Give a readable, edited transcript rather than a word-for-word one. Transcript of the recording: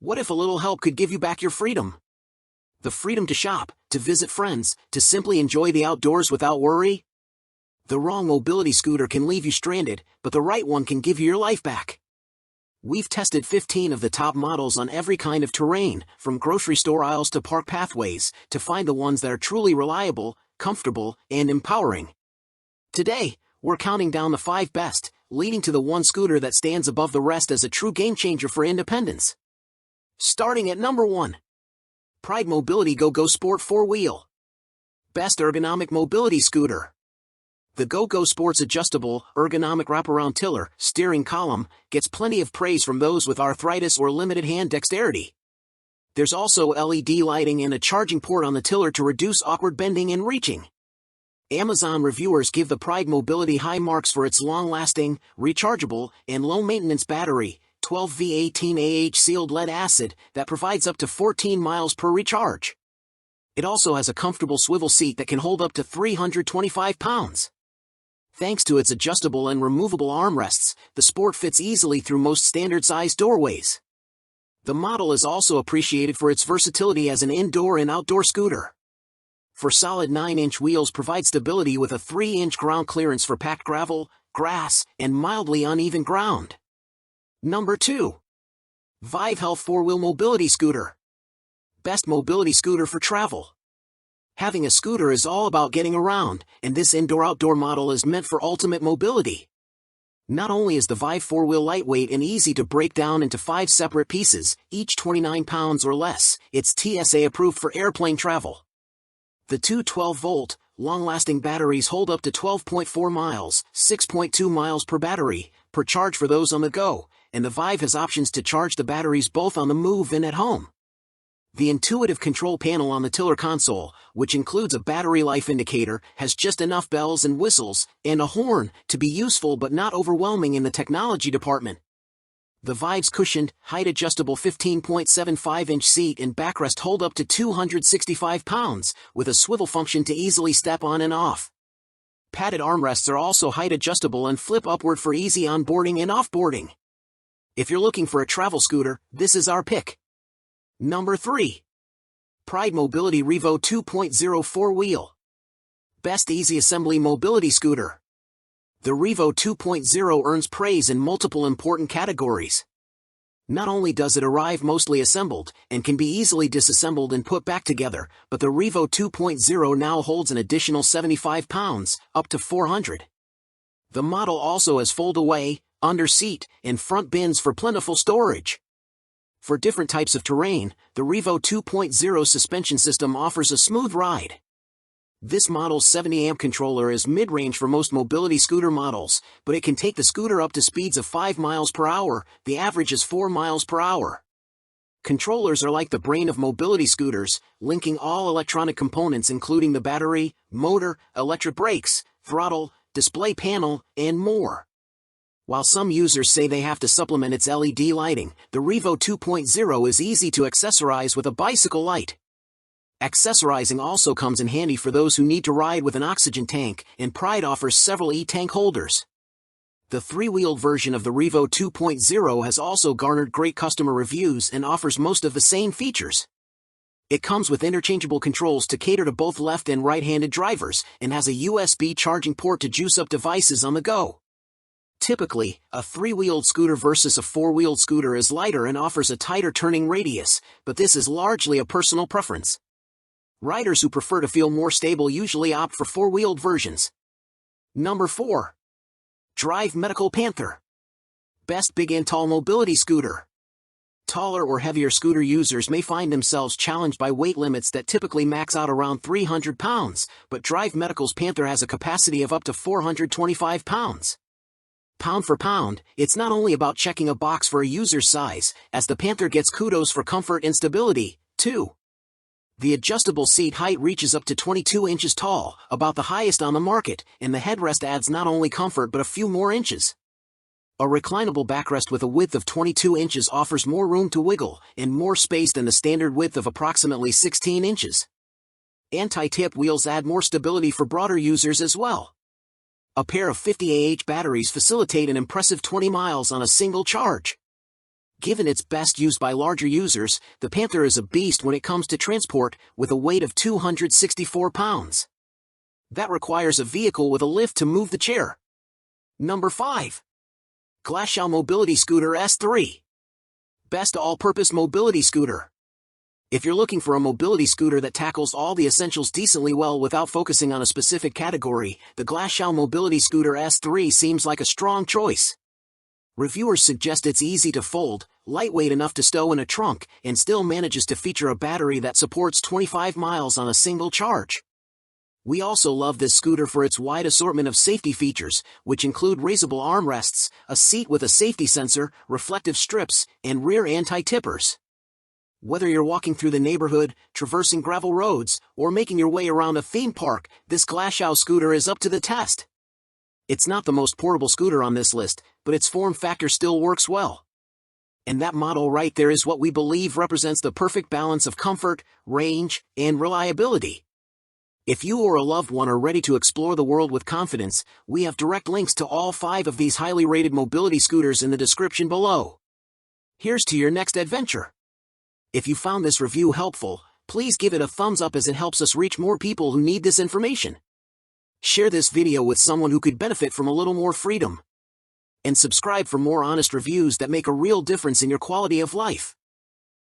What if a little help could give you back your freedom? The freedom to shop, to visit friends, to simply enjoy the outdoors without worry? The wrong mobility scooter can leave you stranded, but the right one can give you your life back. We've tested 15 of the top models on every kind of terrain, from grocery store aisles to park pathways, to find the ones that are truly reliable, comfortable, and empowering. Today, we're counting down the 5 best, leading to the one scooter that stands above the rest as a true game-changer for independence. Starting at number 1. Pride Mobility Go-Go Sport 4-Wheel. Best Ergonomic Mobility Scooter. The Go-Go Sport's adjustable, ergonomic wraparound tiller, steering column, gets plenty of praise from those with arthritis or limited hand dexterity. There's also LED lighting and a charging port on the tiller to reduce awkward bending and reaching. Amazon reviewers give the Pride Mobility high marks for its long-lasting, rechargeable, and low-maintenance battery, 12V18AH sealed lead acid, that provides up to 14 miles per recharge. It also has a comfortable swivel seat that can hold up to 325 pounds. Thanks to its adjustable and removable armrests, the Sport fits easily through most standard-sized doorways. The model is also appreciated for its versatility as an indoor and outdoor scooter. For solid 9-inch wheels provide stability with a 3-inch ground clearance for packed gravel, grass, and mildly uneven ground. Number 2. Vive Health 4-Wheel Mobility Scooter. Best mobility scooter for travel. Having a scooter is all about getting around, and this indoor-outdoor model is meant for ultimate mobility. Not only is the Vive 4-wheel lightweight and easy to break down into 5 separate pieces, each 29 pounds or less, it's TSA approved for airplane travel. The two 12-volt, long-lasting batteries hold up to 12.4 miles, 6.2 miles per battery, per charge for those on the go, and the Vive has options to charge the batteries both on the move and at home. The intuitive control panel on the tiller console, which includes a battery life indicator, has just enough bells and whistles, and a horn, to be useful but not overwhelming in the technology department. The Vive's cushioned, height-adjustable 15.75-inch seat and backrest hold up to 265 pounds, with a swivel function to easily step on and off. Padded armrests are also height-adjustable and flip upward for easy onboarding and offboarding. If you're looking for a travel scooter, this is our pick. Number 3. Pride Mobility Revo 2.0 4-Wheel. Best Easy Assembly Mobility Scooter. The Revo 2.0 earns praise in multiple important categories. Not only does it arrive mostly assembled, and can be easily disassembled and put back together, but the Revo 2.0 now holds an additional 75 pounds, up to 400. The model also has fold-away, under-seat, and front bins for plentiful storage. For different types of terrain, the Revo 2.0 suspension system offers a smooth ride. This model's 70-amp controller is mid-range for most mobility scooter models, but it can take the scooter up to speeds of 5 miles per hour, the average is 4 miles per hour. Controllers are like the brain of mobility scooters, linking all electronic components including the battery, motor, electric brakes, throttle, display panel, and more. While some users say they have to supplement its LED lighting, the Revo 2.0 is easy to accessorize with a bicycle light. Accessorizing also comes in handy for those who need to ride with an oxygen tank, and Pride offers several e-tank holders. The 3-wheeled version of the Revo 2.0 has also garnered great customer reviews and offers most of the same features. It comes with interchangeable controls to cater to both left and right-handed drivers, and has a USB charging port to juice up devices on the go. Typically, a 3-wheeled scooter versus a 4-wheeled scooter is lighter and offers a tighter turning radius, but this is largely a personal preference. Riders who prefer to feel more stable usually opt for 4-wheeled versions. Number 4. Drive Medical Panther. Best Big and Tall Mobility Scooter. Taller or heavier scooter users may find themselves challenged by weight limits that typically max out around 300 pounds, but Drive Medical's Panther has a capacity of up to 425 pounds. Pound for pound, it's not only about checking a box for a user's size, as the Panther gets kudos for comfort and stability, too. The adjustable seat height reaches up to 22 inches tall, about the highest on the market, and the headrest adds not only comfort but a few more inches. A reclinable backrest with a width of 22 inches offers more room to wiggle, and more space than the standard width of approximately 16 inches. Anti-tip wheels add more stability for broader users as well. A pair of 50 Ah batteries facilitate an impressive 20 miles on a single charge. Given its best used by larger users, the Panther is a beast when it comes to transport, with a weight of 264 pounds. That requires a vehicle with a lift to move the chair. Number 5. Glasshow Mobility Scooter S3. Best all-purpose mobility scooter. If you're looking for a mobility scooter that tackles all the essentials decently well without focusing on a specific category, the Glasshow Mobility Scooter S3 seems like a strong choice. Reviewers suggest it's easy to fold, lightweight enough to stow in a trunk, and still manages to feature a battery that supports 25 miles on a single charge. We also love this scooter for its wide assortment of safety features, which include raisable armrests, a seat with a safety sensor, reflective strips, and rear anti-tippers. Whether you're walking through the neighborhood, traversing gravel roads, or making your way around a theme park, this Glasshow scooter is up to the test. It's not the most portable scooter on this list, but its form factor still works well. And that model right there is what we believe represents the perfect balance of comfort, range, and reliability. If you or a loved one are ready to explore the world with confidence, we have direct links to all 5 of these highly rated mobility scooters in the description below. Here's to your next adventure. If you found this review helpful, please give it a thumbs up as it helps us reach more people who need this information. Share this video with someone who could benefit from a little more freedom. And subscribe for more honest reviews that make a real difference in your quality of life.